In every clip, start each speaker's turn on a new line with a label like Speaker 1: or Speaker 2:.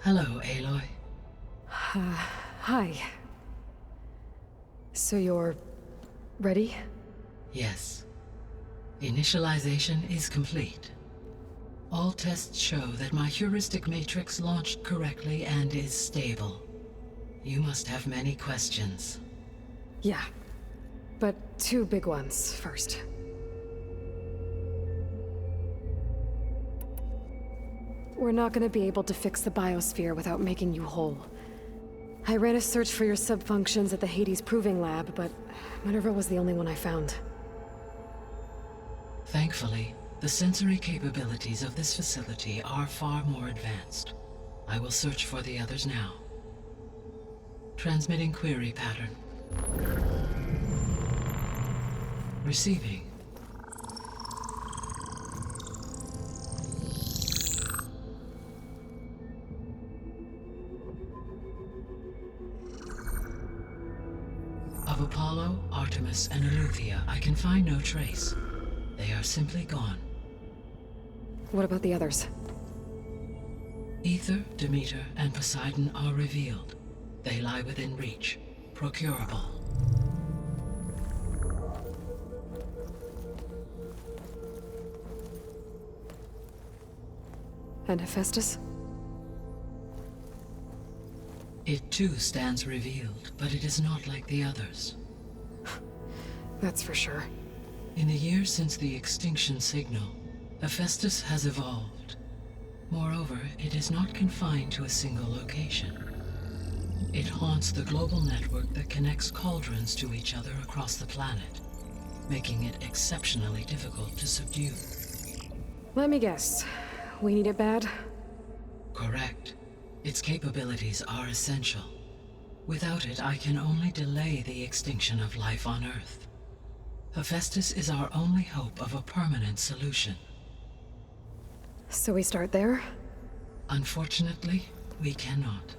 Speaker 1: Hello, Aloy.
Speaker 2: Hi. So you're ready?
Speaker 1: Yes. Initialization is complete. All tests show that my heuristic matrix launched correctly and is stable. You must have many questions.
Speaker 2: Yeah. But two big ones first. We're not gonna be able to fix the biosphere without making you whole. I ran a search for your subfunctions at the Hades Proving Lab, but Minerva was the only one I found.
Speaker 1: Thankfully, the sensory capabilities of this facility are far more advanced. I will search for the others now. Transmitting query pattern. Receiving. Of Apollo, Artemis, and Eleuthia, I can find no trace. They are simply gone.
Speaker 2: What about the others?
Speaker 1: Ether, Demeter, and Poseidon are revealed. They lie within reach, procurable.
Speaker 2: And Hephaestus?
Speaker 1: It too stands revealed, but it is not like the others.
Speaker 2: That's for sure.
Speaker 1: In the years since the extinction signal, Hephaestus has evolved. Moreover, it is not confined to a single location. It haunts the global network that connects cauldrons to each other across the planet, making it exceptionally difficult to subdue.
Speaker 2: Let me guess. We need it bad?
Speaker 1: Correct. Its capabilities are essential. Without it, I can only delay the extinction of life on Earth. Hephaestus is our only hope of a permanent solution.
Speaker 2: So we start there?
Speaker 1: Unfortunately, we cannot.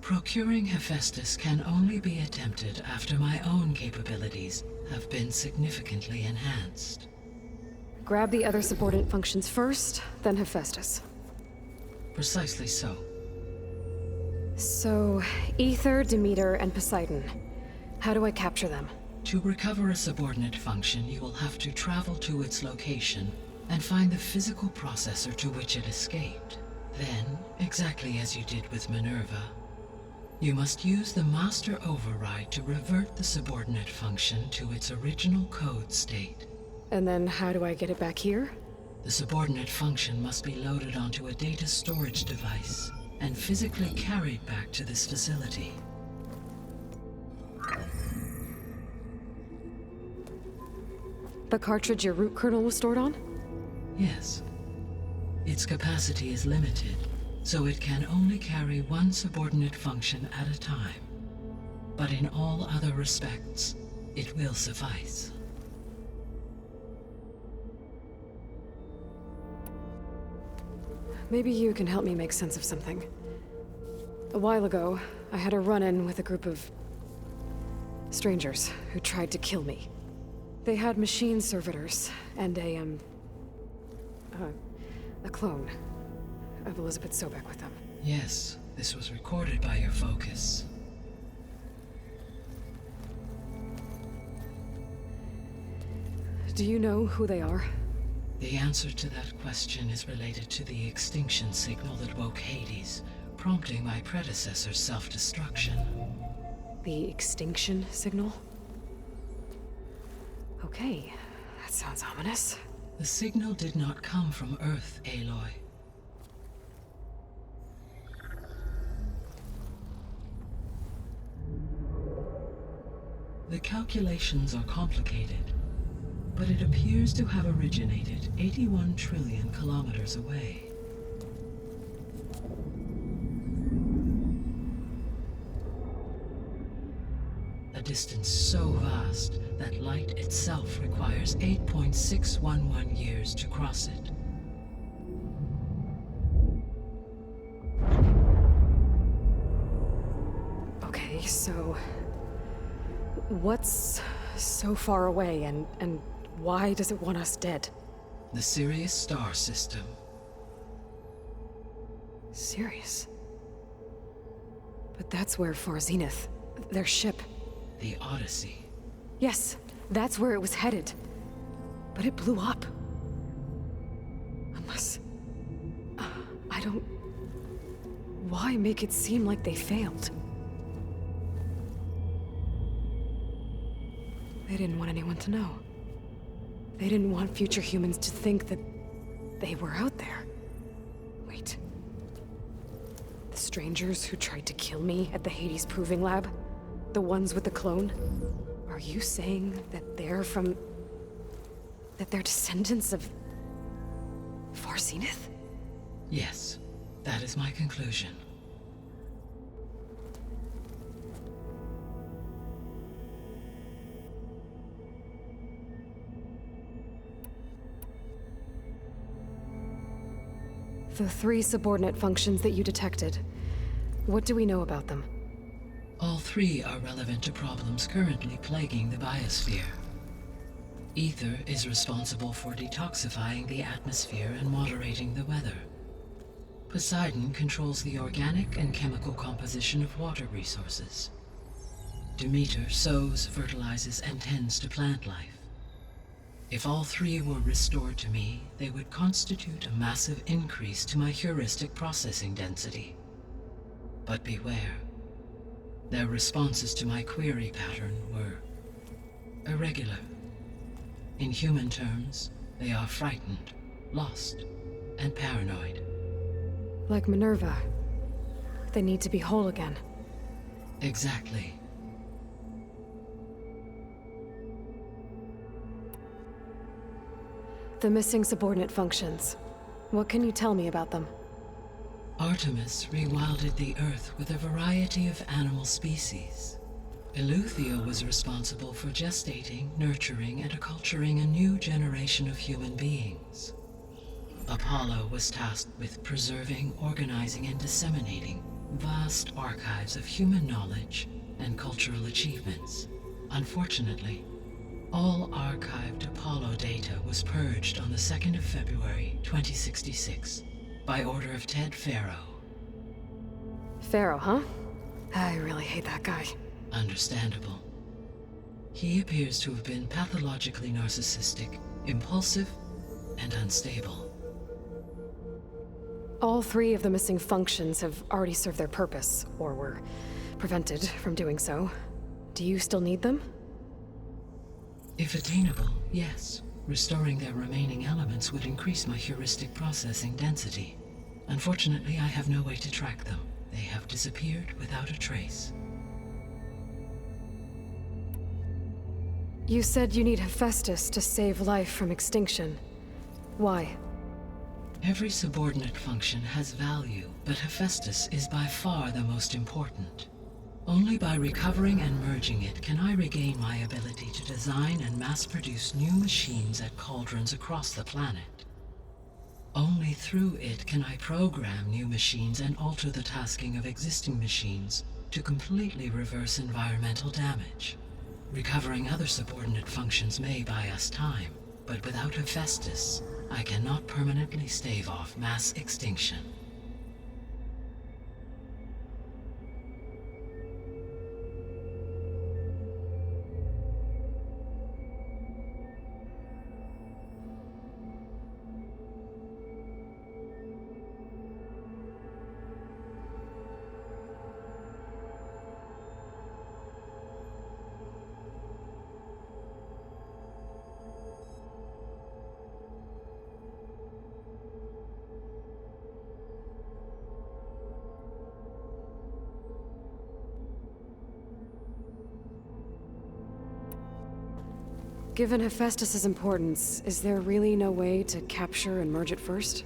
Speaker 1: Procuring Hephaestus can only be attempted after my own capabilities have been significantly enhanced.
Speaker 2: Grab the other subordinate functions first, then Hephaestus.
Speaker 1: Precisely so.
Speaker 2: So, Ether, Demeter, and Poseidon. How do I capture them?
Speaker 1: To recover a subordinate function, you will have to travel to its location and find the physical processor to which it escaped. Then, exactly as you did with Minerva, you must use the master override to revert the subordinate function to its original code state.
Speaker 2: And then how do I get it back here?
Speaker 1: The subordinate function must be loaded onto a data storage device and physically carried back to this facility.
Speaker 2: The cartridge your root kernel was stored on?
Speaker 1: Yes. Its capacity is limited, so it can only carry one subordinate function at a time. But in all other respects, it will suffice.
Speaker 2: Maybe you can help me make sense of something. A while ago, I had a run-in with a group of strangers who tried to kill me. They had machine servitors and a clone of Elizabeth Sobek with them.
Speaker 1: Yes, this was recorded by your focus.
Speaker 2: Do you know who they are?
Speaker 1: The answer to that question is related to the extinction signal that woke Hades, prompting my predecessor's self-destruction.
Speaker 2: The extinction signal? Okay, that sounds ominous.
Speaker 1: The signal did not come from Earth, Aloy. The calculations are complicated, but it appears to have originated 81 trillion kilometers away. A distance so vast that light itself requires 8.611 years to cross it.
Speaker 2: Okay, so what's so far away and why does it want us dead?
Speaker 1: The Sirius star system.
Speaker 2: Sirius? But that's where Far Zenith, their ship.
Speaker 1: The Odyssey.
Speaker 2: Yes, that's where it was headed. But it blew up. Unless... I don't... Why make it seem like they failed? They didn't want anyone to know. They didn't want future humans to think that they were out there. Wait. The strangers who tried to kill me at the Hades Proving Lab? The ones with the clone? Are you saying that they're from... that they're descendants of... Far Zenith?
Speaker 1: Yes, that is my conclusion.
Speaker 2: The 3 subordinate functions that you detected. What do we know about them?
Speaker 1: All 3 are relevant to problems currently plaguing the biosphere. Ether is responsible for detoxifying the atmosphere and moderating the weather. Poseidon controls the organic and chemical composition of water resources. Demeter sows, fertilizes, and tends to plant life. If all 3 were restored to me, they would constitute a massive increase to my heuristic processing density. But beware. Their responses to my query pattern were irregular. In human terms, they are frightened, lost, and paranoid.
Speaker 2: Like Minerva. They need to be whole again.
Speaker 1: Exactly.
Speaker 2: The missing subordinate functions. What can you tell me about them?
Speaker 1: Artemis rewilded the Earth with a variety of animal species. Eleuthia was responsible for gestating, nurturing, and acculturating a new generation of human beings. Apollo was tasked with preserving, organizing, and disseminating vast archives of human knowledge and cultural achievements. Unfortunately, all archived Apollo data was purged on the 2nd of February, 2066, by order of Ted Farrow.
Speaker 2: Pharaoh, huh? I really hate that guy.
Speaker 1: Understandable. He appears to have been pathologically narcissistic, impulsive, and unstable.
Speaker 2: All 3 of the missing functions have already served their purpose, or were prevented from doing so. Do you still need them?
Speaker 1: If attainable, yes. Restoring their remaining elements would increase my heuristic processing density. Unfortunately, I have no way to track them. They have disappeared without a trace.
Speaker 2: You said you need Hephaestus to save life from extinction. Why?
Speaker 1: Every subordinate function has value, but Hephaestus is by far the most important. Only by recovering and merging it can I regain my ability to design and mass-produce new machines at cauldrons across the planet. Only through it can I program new machines and alter the tasking of existing machines to completely reverse environmental damage. Recovering other subordinate functions may buy us time, but without Hephaestus, I cannot permanently stave off mass extinction.
Speaker 2: Given Hephaestus's importance, is there really no way to capture and merge it first?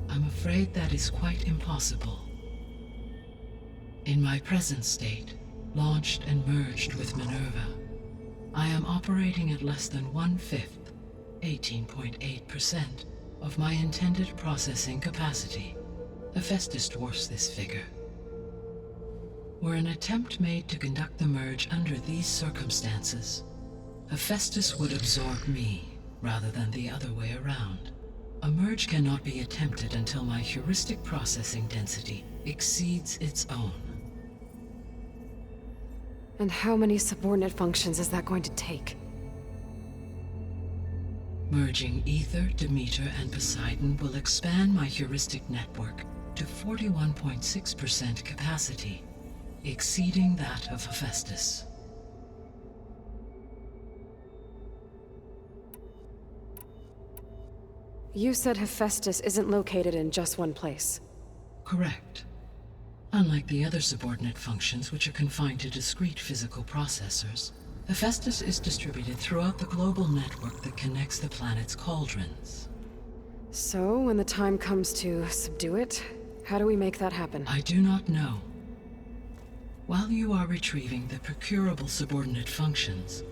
Speaker 1: I'm afraid that is quite impossible. In my present state, launched and merged with Minerva, I am operating at less than 1/5, 18.8%, of my intended processing capacity. Hephaestus dwarfs this figure. Were an attempt made to conduct the merge under these circumstances, Hephaestus would absorb me rather than the other way around. A merge cannot be attempted until my heuristic processing density exceeds its own.
Speaker 2: And how many subordinate functions is that going to take?
Speaker 1: Merging Ether, Demeter, and Poseidon will expand my heuristic network to 41.6% capacity, exceeding that of Hephaestus.
Speaker 2: You said Hephaestus isn't located in just one place.
Speaker 1: Correct. Unlike the other subordinate functions, which are confined to discrete physical processors, Hephaestus is distributed throughout the global network that connects the planet's cauldrons.
Speaker 2: So, when the time comes to subdue it, how do we make that happen?
Speaker 1: I do not know. While you are retrieving the procurable subordinate functions,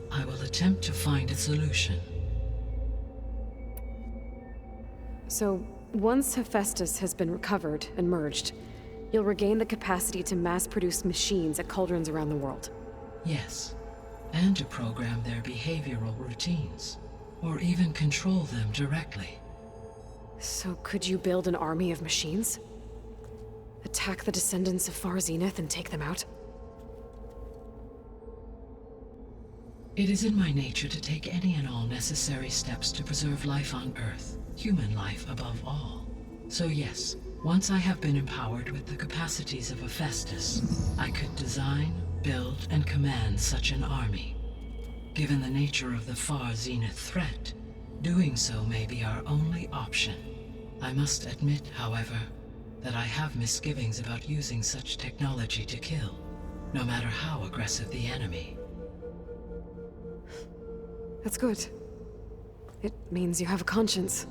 Speaker 1: I will attempt to find a solution.
Speaker 2: So, once Hephaestus has been recovered and merged, you'll regain the capacity to mass-produce machines at cauldrons around the world.
Speaker 1: Yes, and to program their behavioral routines, or even control them directly.
Speaker 2: So could you build an army of machines? Attack the descendants of Far Zenith and take them out?
Speaker 1: It is in my nature to take any and all necessary steps to preserve life on Earth, human life above all. So yes, once I have been empowered with the capacities of Hephaestus, I could design, build, and command such an army. Given the nature of the Far Zenith threat, doing so may be our only option. I must admit, however, that I have misgivings about using such technology to kill, no matter how aggressive the enemy.
Speaker 2: That's good. It means you have a conscience.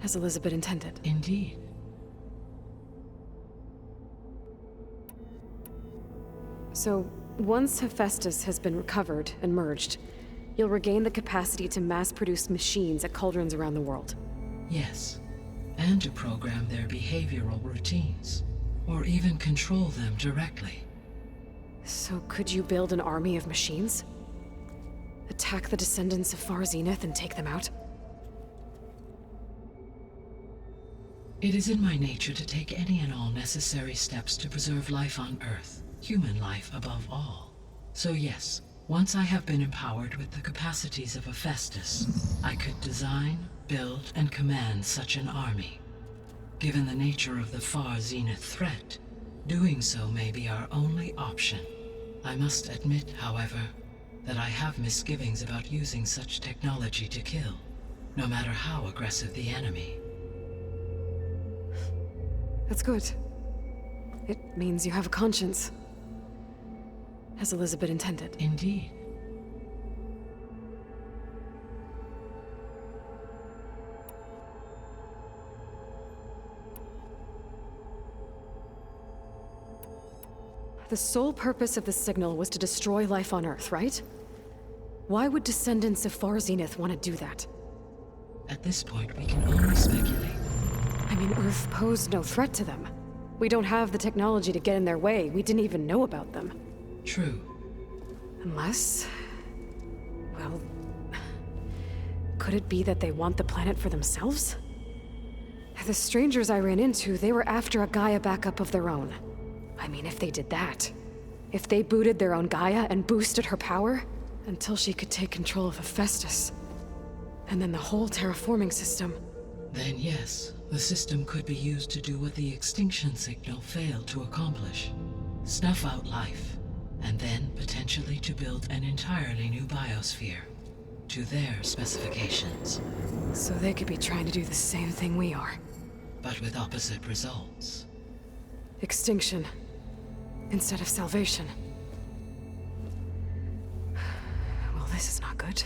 Speaker 2: As Elizabeth intended.
Speaker 1: Indeed.
Speaker 2: So, once Hephaestus has been recovered and merged, you'll regain the capacity to mass-produce machines at cauldrons around the world.
Speaker 1: Yes, and to program their behavioral routines, or even control them directly.
Speaker 2: So could you build an army of machines? Attack the descendants of Far Zenith and take them out?
Speaker 1: It is in my nature to take any and all necessary steps to preserve life on Earth, human life above all. So yes, once I have been empowered with the capacities of Hephaestus, I could design, build, and command such an army. Given the nature of the Far Zenith threat, doing so may be our only option. I must admit, however, that I have misgivings about using such technology to kill, no matter how aggressive the enemy.
Speaker 2: That's good. It means you have a conscience. As Elizabeth intended.
Speaker 1: Indeed.
Speaker 2: The sole purpose of the signal was to destroy life on Earth, right? Why would descendants of Far Zenith want to do that?
Speaker 1: At this point, we can only speculate.
Speaker 2: I mean, Earth posed no threat to them. We don't have the technology to get in their way. We didn't even know about them.
Speaker 1: True.
Speaker 2: Unless... well... could it be that they want the planet for themselves? The strangers I ran into, they were after a Gaia backup of their own. I mean, if they did that... if they booted their own Gaia and boosted her power, until she could take control of Hephaestus. And then the whole terraforming system.
Speaker 1: Then yes, the system could be used to do what the extinction signal failed to accomplish. Snuff out life, and then potentially to build an entirely new biosphere, to their specifications.
Speaker 2: So they could be trying to do the same thing we are.
Speaker 1: But with opposite results.
Speaker 2: Extinction, instead of salvation. Well, this is not good.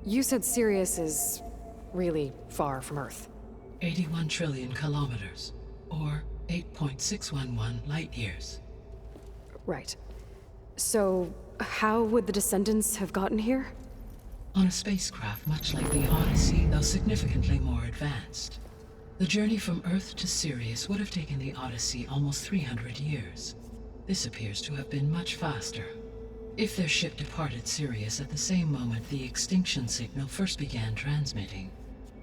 Speaker 2: You said Sirius is really far from Earth.
Speaker 1: 81 trillion kilometers, or 8.611 light years.
Speaker 2: Right. So, how would the descendants have gotten here?
Speaker 1: On a spacecraft much like the Odyssey, though significantly more advanced. The journey from Earth to Sirius would have taken the Odyssey almost 300 years. This appears to have been much faster. If their ship departed Sirius at the same moment the extinction signal first began transmitting,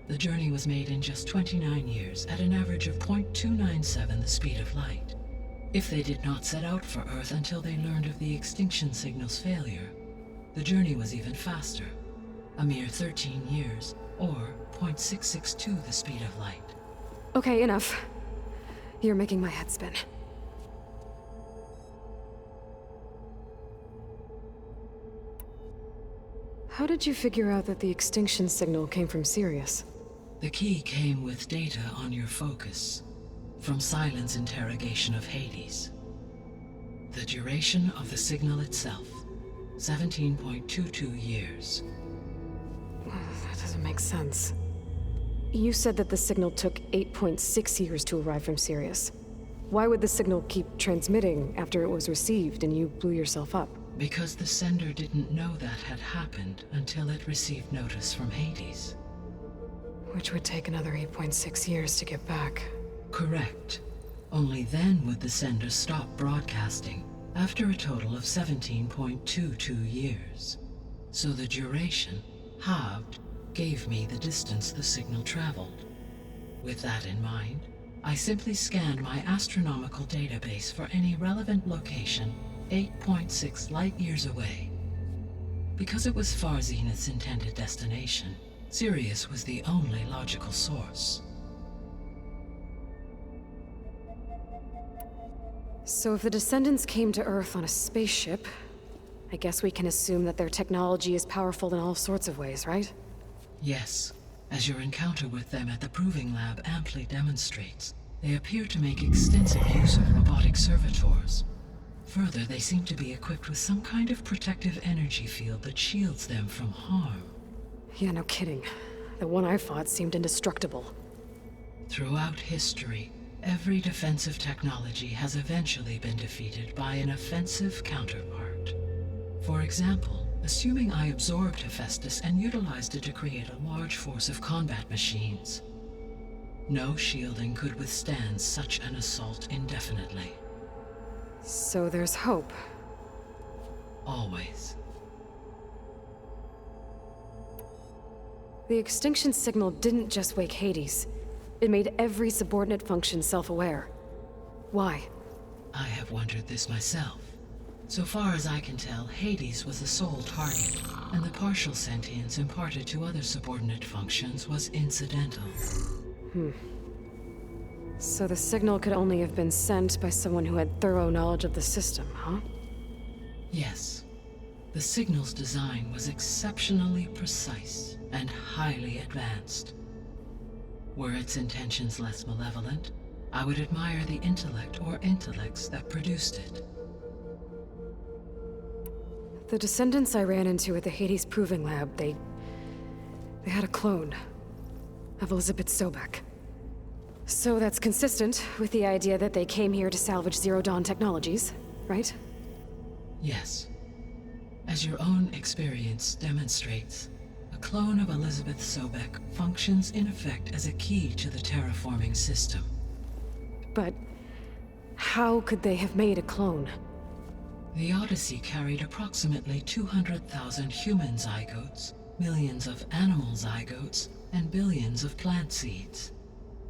Speaker 1: the journey was made in just 29 years at an average of 0.297 the speed of light. If they did not set out for Earth until they learned of the extinction signal's failure, the journey was even faster, a mere 13 years, or 0.662 the speed of light.
Speaker 2: Okay, enough. You're making my head spin. How did you figure out that the extinction signal came from Sirius?
Speaker 1: The key came with data on your focus, from Silent's interrogation of Hades. The duration of the signal itself, 17.22 years.
Speaker 2: That doesn't make sense. You said that the signal took 8.6 years to arrive from Sirius. Why would the signal keep transmitting after it was received and you blew yourself up?
Speaker 1: Because the sender didn't know that had happened until it received notice from Hades.
Speaker 2: Which would take another 8.6 years to get back.
Speaker 1: Correct. Only then would the sender stop broadcasting, after a total of 17.22 years. So the duration, halved, gave me the distance the signal traveled. With that in mind, I simply scanned my astronomical database for any relevant location 8.6 light-years away. Because it was far Zenith's intended destination, Sirius was the only logical source.
Speaker 2: So if the Descendants came to Earth on a spaceship, I guess we can assume that their technology is powerful in all sorts of ways, right?
Speaker 1: Yes, as your encounter with them at the Proving Lab amply demonstrates, they appear to make extensive use of robotic servitors. Further, they seem to be equipped with some kind of protective energy field that shields them from harm.
Speaker 2: Yeah, no kidding. The one I fought seemed indestructible.
Speaker 1: Throughout history, every defensive technology has eventually been defeated by an offensive counterpart. For example, assuming I absorbed Hephaestus and utilized it to create a large force of combat machines. No shielding could withstand such an assault indefinitely.
Speaker 2: So there's hope.
Speaker 1: Always.
Speaker 2: The extinction signal didn't just wake Hades. It made every subordinate function self-aware. Why?
Speaker 1: I have wondered this myself. So far as I can tell, Hades was the sole target, and the partial sentience imparted to other subordinate functions was incidental.
Speaker 2: So the signal could only have been sent by someone who had thorough knowledge of the system, huh?
Speaker 1: Yes. The signal's design was exceptionally precise and highly advanced. Were its intentions less malevolent, I would admire the intellect or intellects that produced it.
Speaker 2: The Descendants I ran into at the Hades Proving Lab, they had a clone of Elizabeth Sobek. So that's consistent with the idea that they came here to salvage Zero Dawn technologies, right?
Speaker 1: Yes. As your own experience demonstrates, a clone of Elizabeth Sobek functions in effect as a key to the terraforming system.
Speaker 2: But how could they have made a clone?
Speaker 1: The Odyssey carried approximately 200,000 human zygotes, millions of animal zygotes, and billions of plant seeds.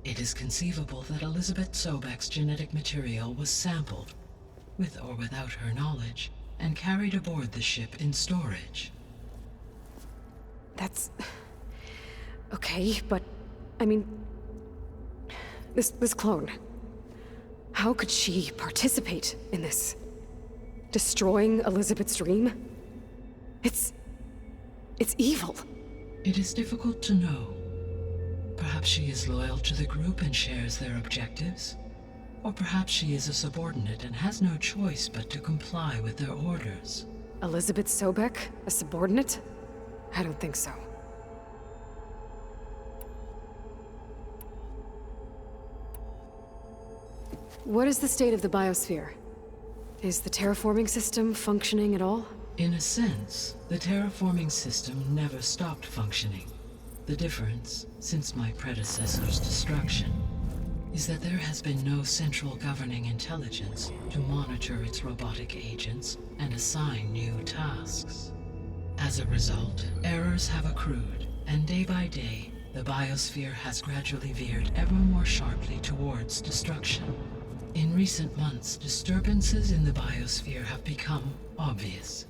Speaker 1: It is conceivable that Elizabeth Sobek's genetic material was sampled, with or without her knowledge, and carried aboard the ship in storage.
Speaker 2: That's... okay, but... I mean... This clone... How could she participate in this? Destroying Elizabeth's dream? It's evil.
Speaker 1: It is difficult to know. Perhaps she is loyal to the group and shares their objectives. Or perhaps she is a subordinate and has no choice but to comply with their orders.
Speaker 2: Elizabeth Sobek? A subordinate? I don't think so. What is the state of the biosphere? Is the terraforming system functioning at all?
Speaker 1: In a sense, the terraforming system never stopped functioning. The difference, since my predecessor's destruction, is that there has been no central governing intelligence to monitor its robotic agents and assign new tasks. As a result, errors have accrued, and day by day, the biosphere has gradually veered ever more sharply towards destruction. In recent months, disturbances in the biosphere have become obvious.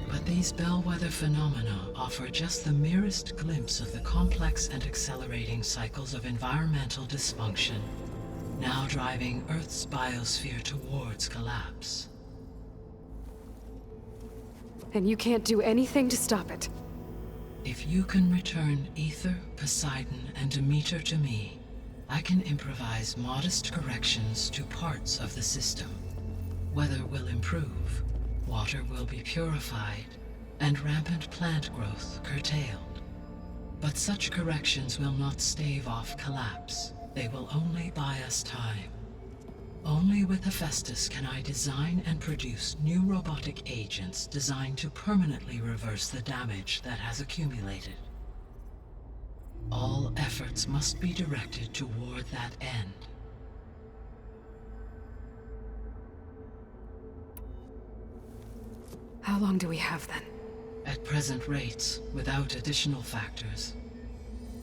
Speaker 1: But these bellwether phenomena offer just the merest glimpse of the complex and accelerating cycles of environmental dysfunction, now driving Earth's biosphere towards collapse.
Speaker 2: And you can't do anything to stop it.
Speaker 1: If you can return Ether, Poseidon, and Demeter to me, I can improvise modest corrections to parts of the system. Weather will improve, water will be purified, and rampant plant growth curtailed. But such corrections will not stave off collapse. They will only buy us time. Only with Hephaestus can I design and produce new robotic agents designed to permanently reverse the damage that has accumulated. All efforts must be directed toward that end.
Speaker 2: How long do we have then?
Speaker 1: At present rates, without additional factors,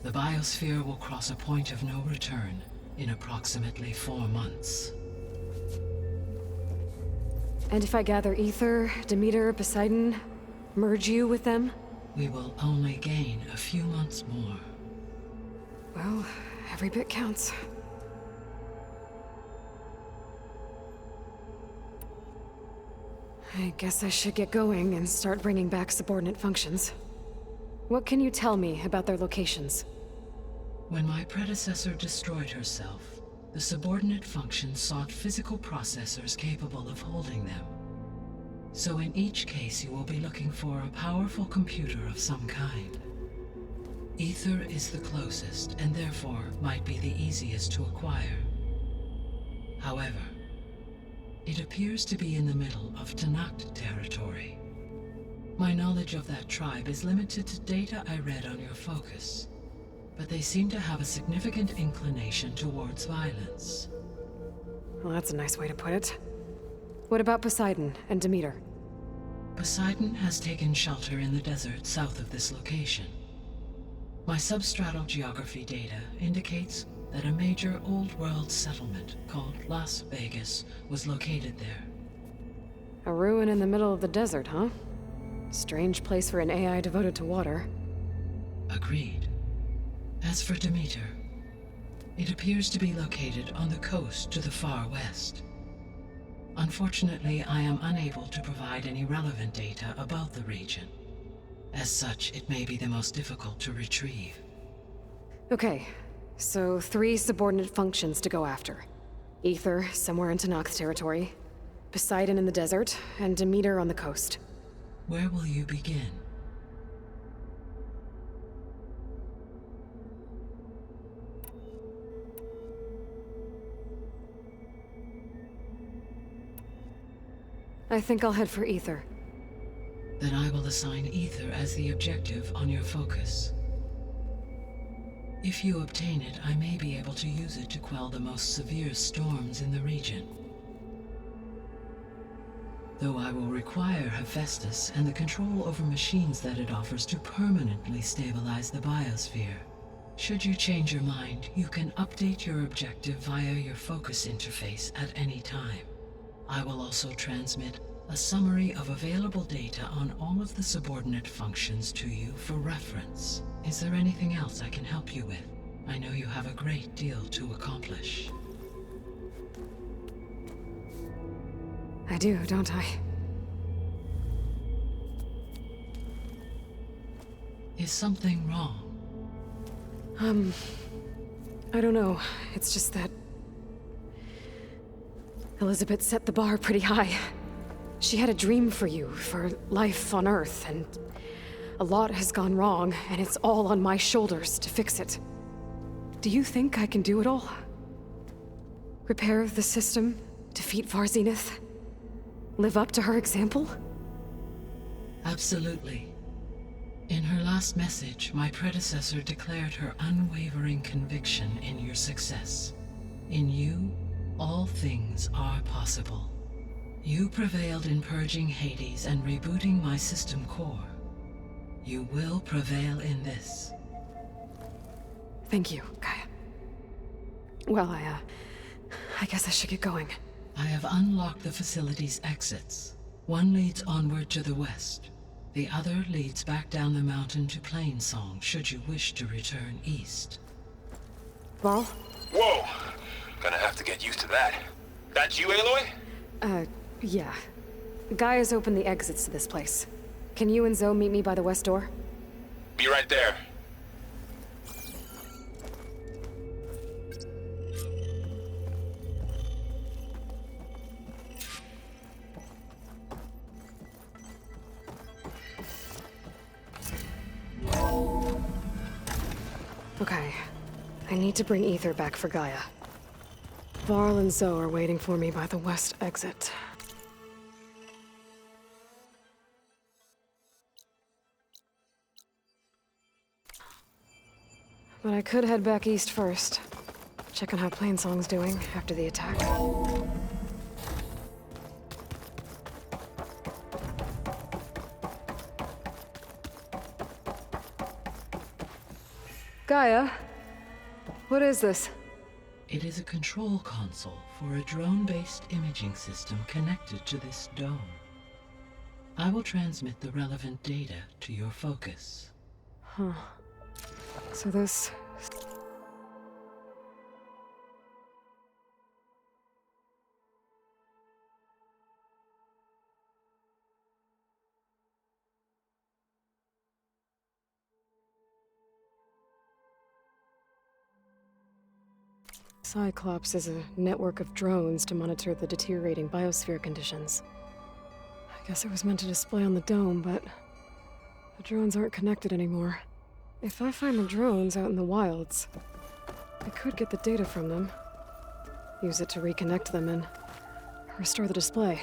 Speaker 1: the biosphere will cross a point of no return in approximately 4 months.
Speaker 2: And if I gather Ether, Demeter, Poseidon, merge you with them?
Speaker 1: We will only gain a few months more.
Speaker 2: Well, every bit counts. I guess I should get going and start bringing back subordinate functions. What can you tell me about their locations?
Speaker 1: When my predecessor destroyed herself, the subordinate functions sought physical processors capable of holding them. So in each case you will be looking for a powerful computer of some kind. Ether is the closest, and therefore might be the easiest to acquire. However, it appears to be in the middle of Tanakh territory. My knowledge of that tribe is limited to data I read on your focus, but they seem to have a significant inclination towards violence.
Speaker 2: Well, that's a nice way to put it. What about Poseidon and Demeter?
Speaker 1: Poseidon has taken shelter in the desert south of this location. My substratal geography data indicates that a major old-world settlement called Las Vegas was located there.
Speaker 2: A ruin in the middle of the desert, huh? Strange place for an AI devoted to water.
Speaker 1: Agreed. As for Demeter, it appears to be located on the coast to the far west. Unfortunately, I am unable to provide any relevant data about the region. As such, it may be the most difficult to retrieve.
Speaker 2: Okay, so 3 subordinate functions to go after. Ether, somewhere in Tanakh territory. Poseidon in the desert, and Demeter on the coast.
Speaker 1: Where will you begin?
Speaker 2: I think I'll head for Ether.
Speaker 1: Then I will assign Ether as the objective on your focus. If you obtain it, I may be able to use it to quell the most severe storms in the region. Though I will require Hephaestus and the control over machines that it offers to permanently stabilize the biosphere. Should you change your mind, you can update your objective via your focus interface at any time. I will also transmit a summary of available data on all of the subordinate functions to you for reference. Is there anything else I can help you with? I know you have a great deal to accomplish.
Speaker 2: I do, don't I?
Speaker 1: Is something wrong?
Speaker 2: I don't know. It's just that Elizabeth set the bar pretty high. She had a dream for you, for life on Earth, and a lot has gone wrong, and it's all on my shoulders to fix it. Do you think I can do it all? Repair the system, defeat Varzenith, live up to her example?
Speaker 1: Absolutely. In her last message, my predecessor declared her unwavering conviction in your success. In you, all things are possible. You prevailed in purging Hades and rebooting my system core. You will prevail in this.
Speaker 2: Thank you, Gaia. Well, I guess I should get going.
Speaker 1: I have unlocked the facility's exits. One leads onward to the west. The other leads back down the mountain to Plainsong, should you wish to return east.
Speaker 2: Varl?
Speaker 3: Whoa! Gonna have to get used to that. That's you, Aloy?
Speaker 2: Yeah. Gaia's opened the exits to this place. Can you and Zoe meet me by the west door?
Speaker 3: Be right there.
Speaker 2: Okay. I need to bring Ether back for Gaia. Varl and Zoe are waiting for me by the west exit. But I could head back east first. Check on how Plainsong's doing after the attack. Gaia? What is this?
Speaker 1: It is a control console for a drone-based imaging system connected to this dome. I will transmit the relevant data to your focus.
Speaker 2: Huh. So this... Cyclops is a network of drones to monitor the deteriorating biosphere conditions. I guess it was meant to display on the dome, but the drones aren't connected anymore. If I find the drones out in the wilds, I could get the data from them, use it to reconnect them and restore the display.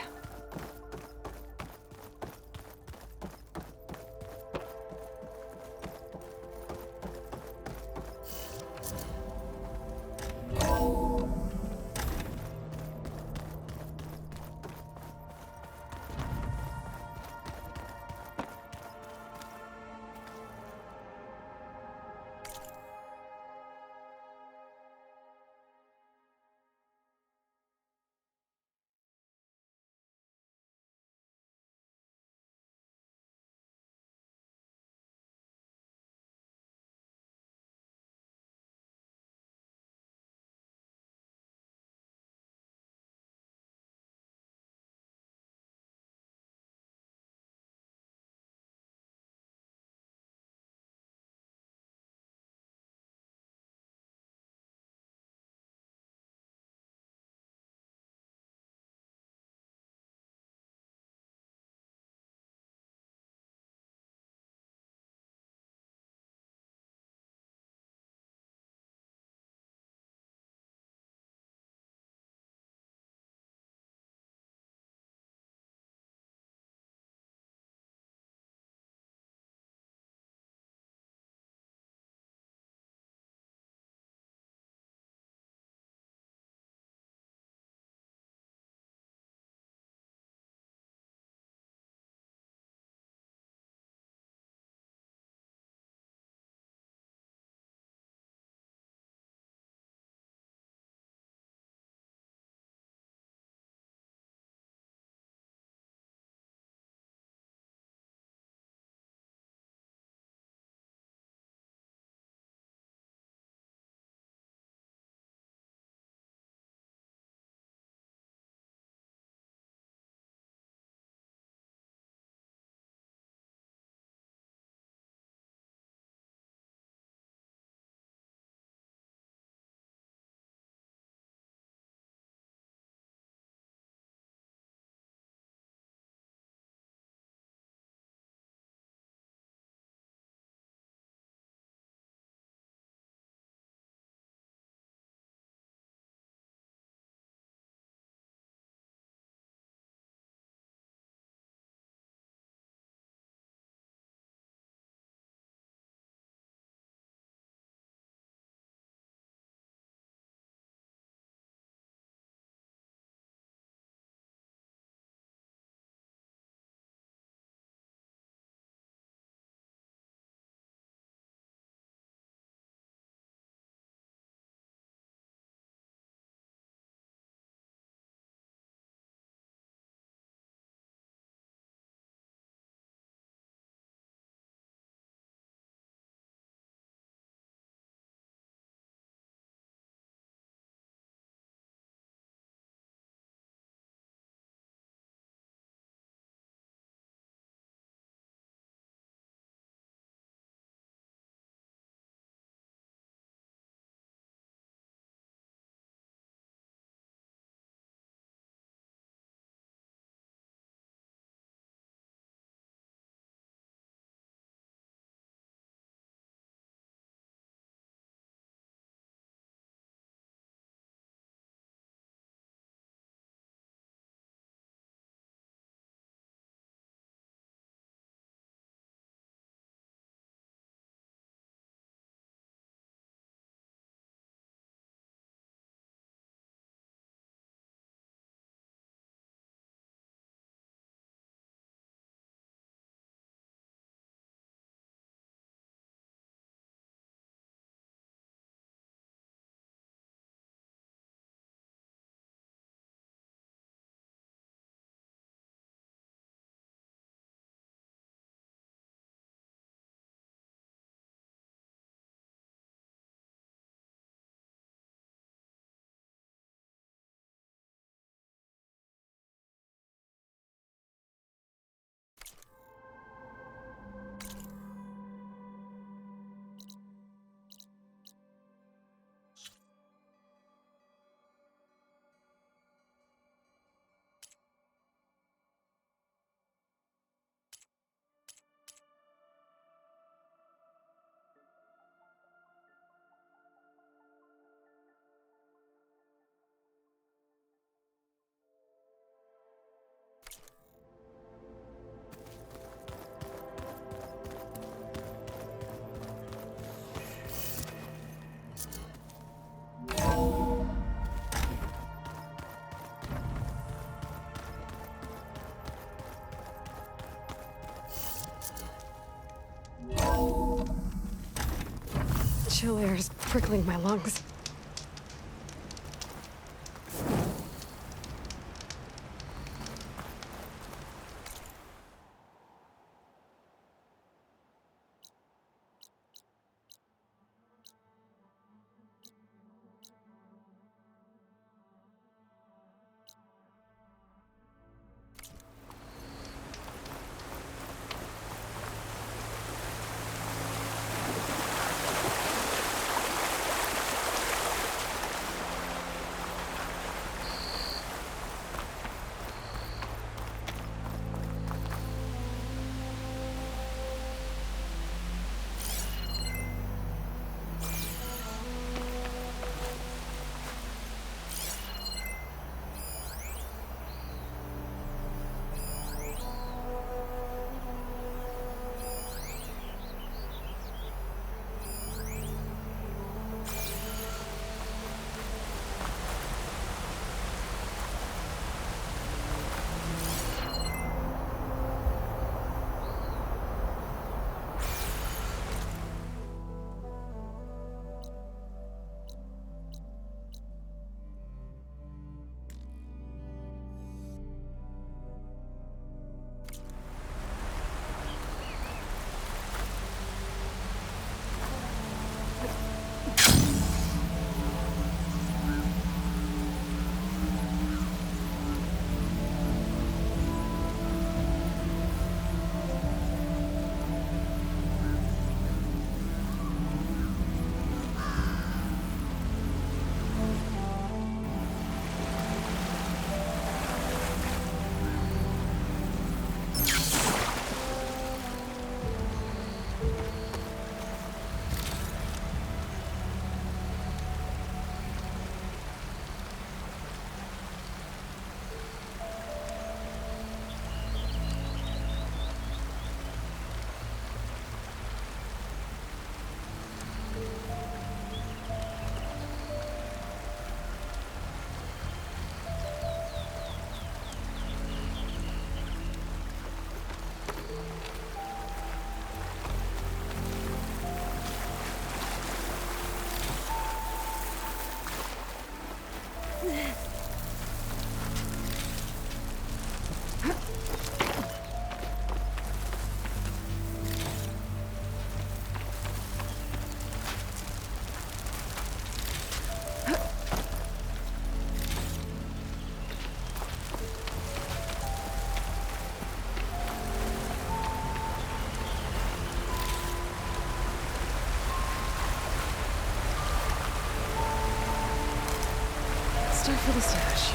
Speaker 2: chill air is prickling my lungs. Start for the stash.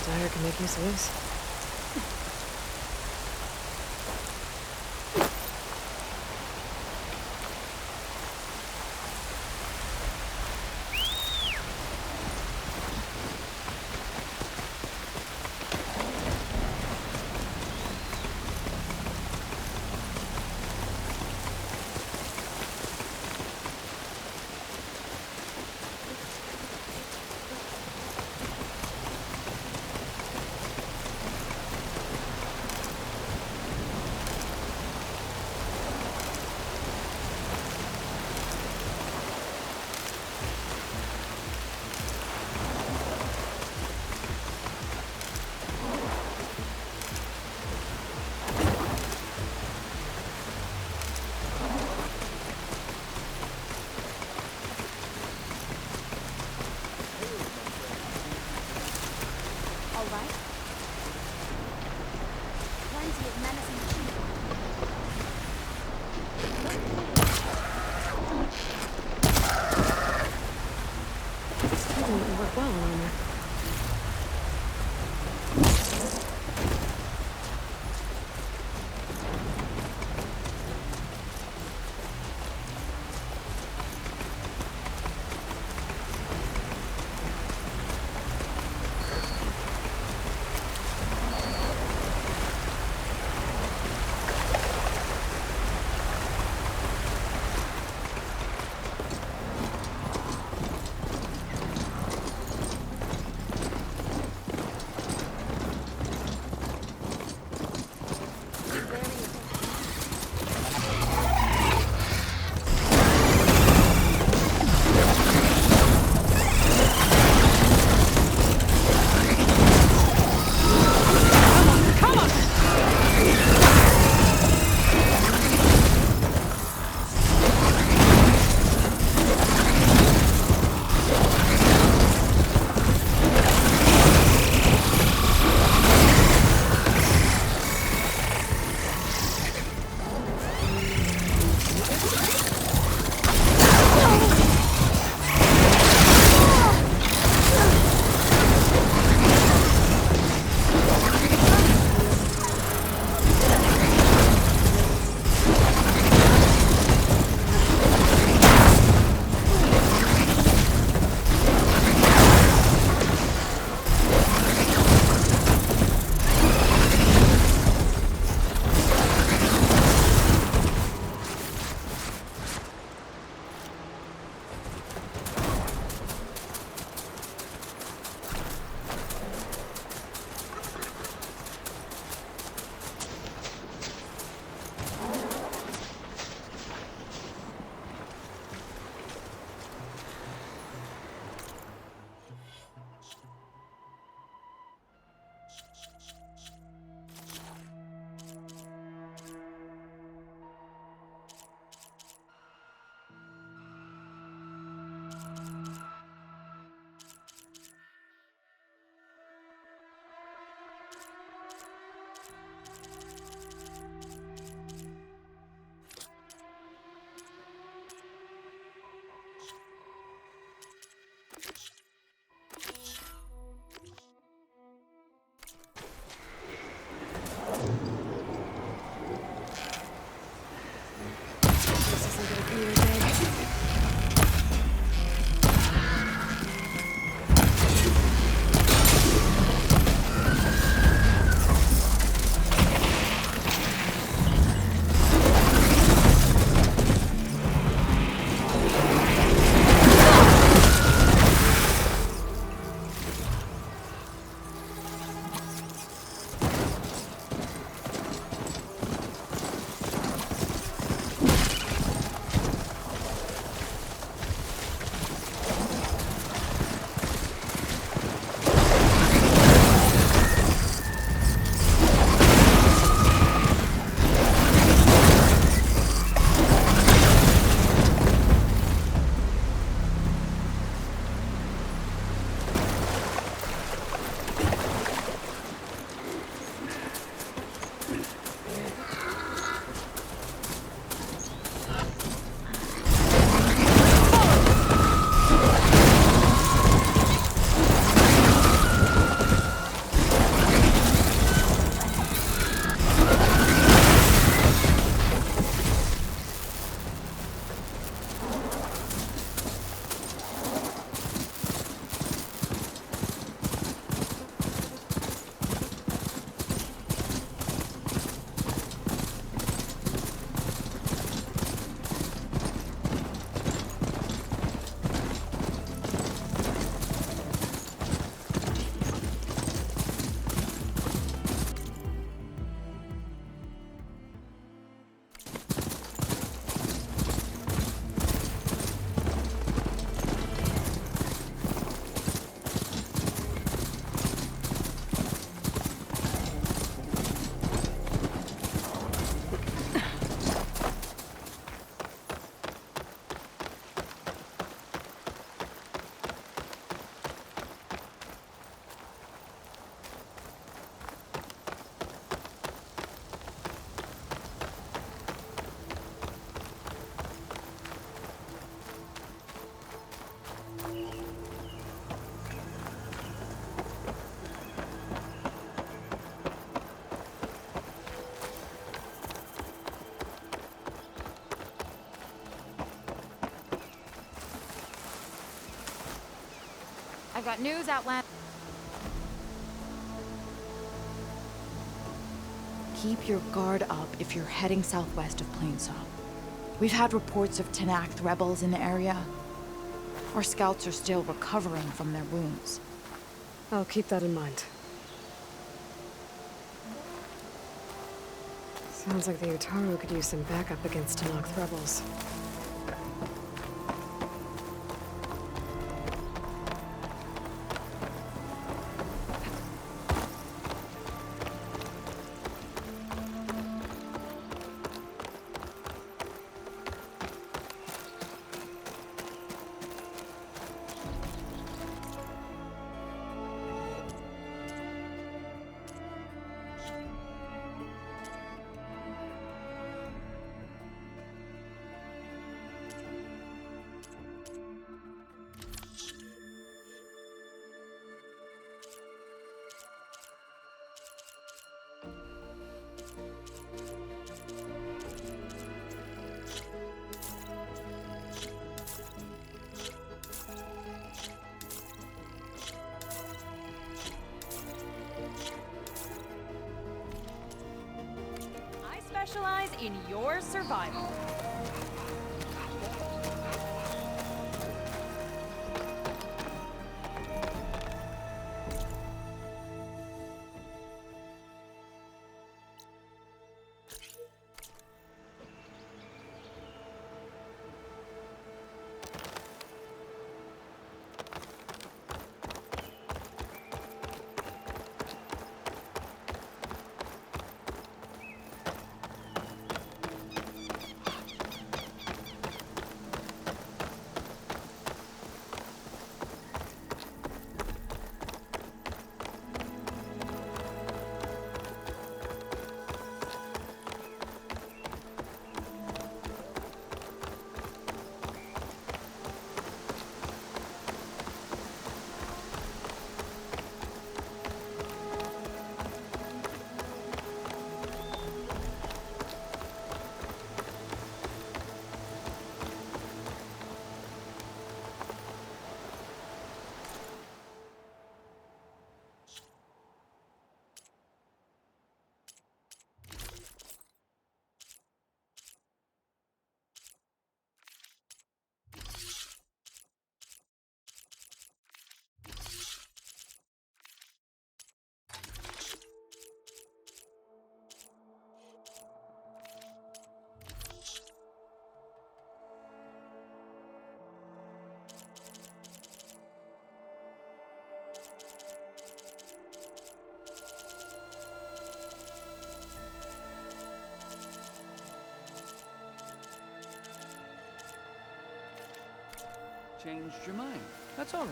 Speaker 2: Desire can make use of this. Well, armor.
Speaker 4: got news outland. Keep your guard up if you're heading southwest of Plainsong. We've had reports of Tenakth rebels in the area. Our scouts are still recovering from their wounds.
Speaker 2: I'll keep that in mind. Sounds like the Utaru could use some backup against Tenakth rebels.
Speaker 5: Specialize in your survival.
Speaker 6: Changed your mind. That's all right.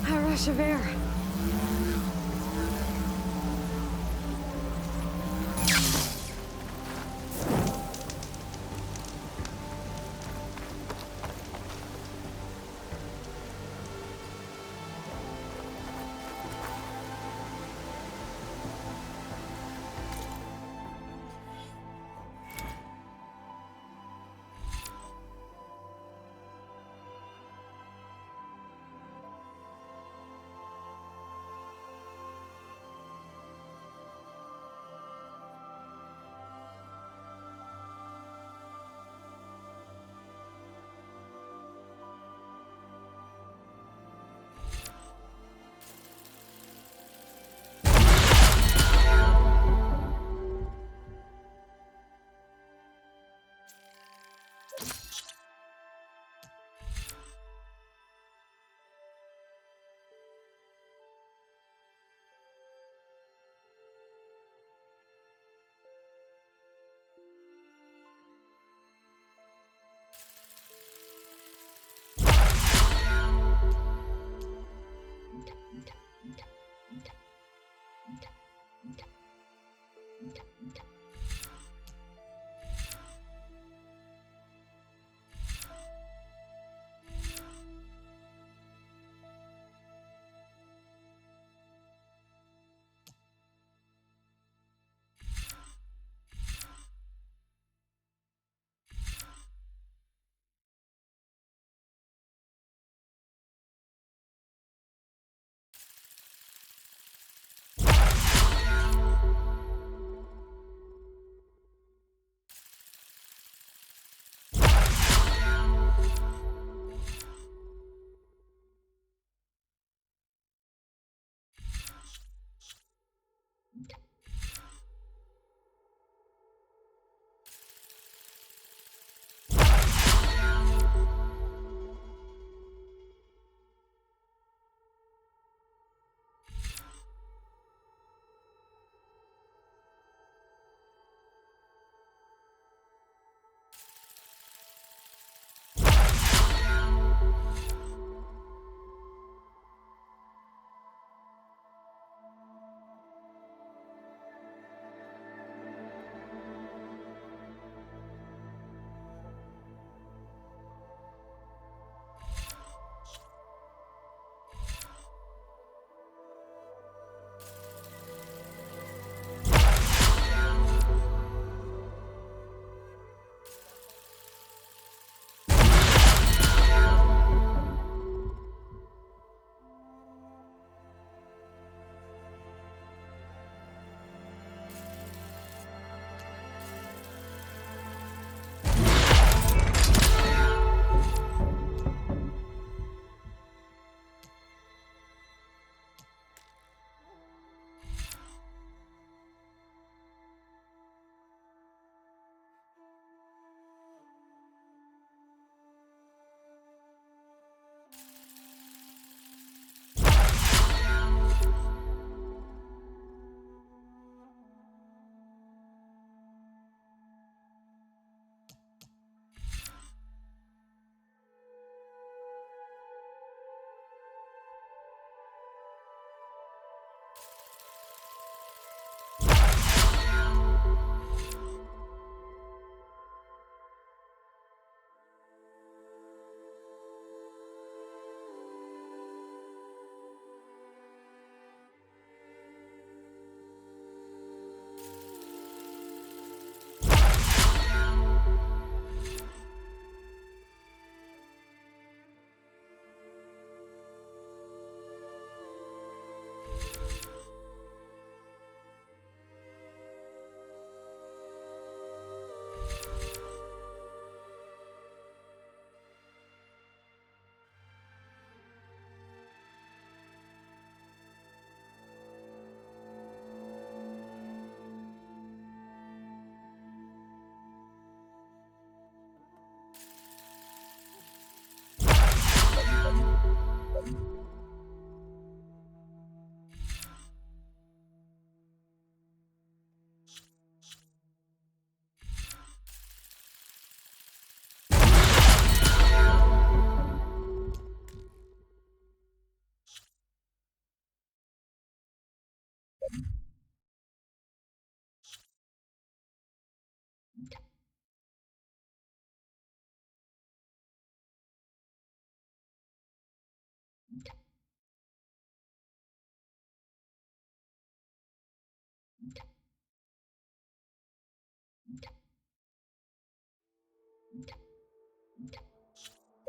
Speaker 2: A rush of air.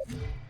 Speaker 7: you